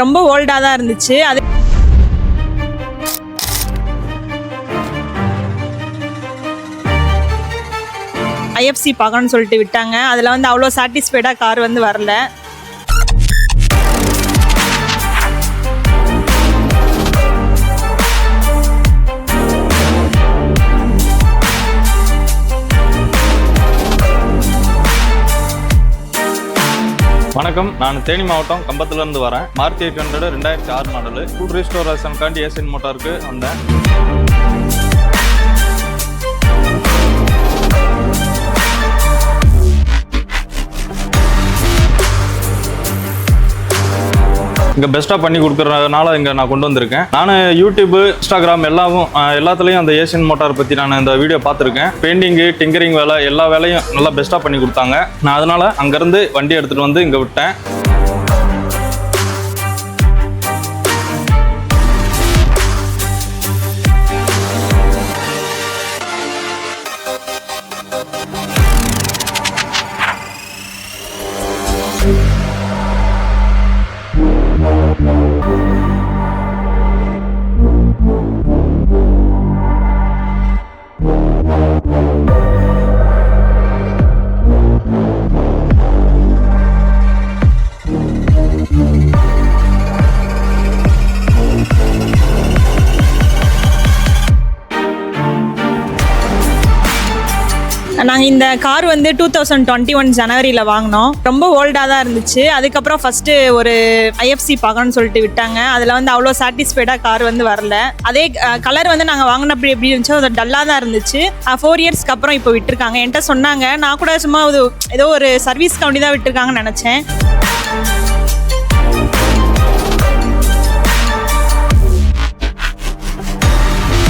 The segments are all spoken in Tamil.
ரொம்ப ஓல்டா தான் இருந்துச்சு. அது ஐஎஃப்சி பார்க்கணும்னு சொல்லிட்டு விட்டாங்க. அதில் வந்து அவ்வளோ சாட்டிஸ்ஃபைடாக கார் வந்து வரல. வணக்கம், நான் தேனி மாவட்டம் கம்பத்துலேருந்து வரேன். மாருதி 800 2006 மாடலு ஃபுல் ரீஸ்டோரேஷனுக்காண்டி ஏசியன் மோட்டாருக்கு வந்தேன். இங்கே பெஸ்ட்டாக பண்ணி கொடுக்குறதுனால இங்கே நான் கொண்டு வந்திருக்கேன். நான் யூடியூப், இன்ஸ்டாகிராம் எல்லாத்துலேயும் அந்த ஏசியன் மோட்டார் பற்றி நான் இந்த வீடியோ பார்த்துருக்கேன். பெயிண்டிங்கு, டிங்கரிங் வேலை, எல்லா வேலையும் நல்லா பெஸ்ட்டாக பண்ணி கொடுத்தாங்க. நான் அதனால் அங்கேருந்து வண்டி எடுத்துகிட்டு வந்து இங்கே விட்டேன். நாங்கள் இந்த கார் வந்து 2021 ஜனவரியில் வாங்கினோம். ரொம்ப ஓல்டாக தான் இருந்துச்சு. அதுக்கப்புறம் ஃபஸ்ட்டு ஒரு ஐஎஃப்சி பார்க்கணும்னு சொல்லிட்டு விட்டாங்க. அதில் வந்து அவ்வளோ சாட்டிஸ்ஃபைடாக கார் வந்து வரல. அதே கலர் வந்து நாங்கள் வாங்கினப்படி எப்படி இருந்துச்சோ அது டல்லாக தான் இருந்துச்சு. 4 இயர்ஸ்க்கு அப்புறம் இப்போ விட்டுருக்காங்க. என்கிட்ட சொன்னாங்க. நான் கூட சும்மா ஏதோ ஒரு சர்வீஸ் கம்பெனி தான் விட்டுருக்காங்கன்னு நினச்சேன்.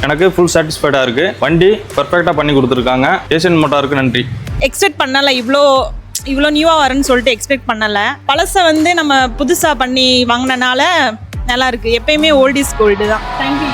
எனக்கு ஃபுல் சாட்டிஸ்ஃபைடாக இருக்குது. வண்டி பர்ஃபெக்டாக பண்ணி கொடுத்துருக்காங்க. ஏசியன் மோட்டாருக்கு நன்றி. எக்ஸ்பெக்ட் பண்ணலை, இவ்வளோ நியூவாக வரும்னு சொல்லிட்டு எக்ஸ்பெக்ட் பண்ணலை. பழசை வந்து நம்ம புதுசாக பண்ணி வாங்கினனால நல்லா இருக்குது. எப்பயுமே ஓல்ட் இஸ் கோல்டு தான். தேங்க்யூ.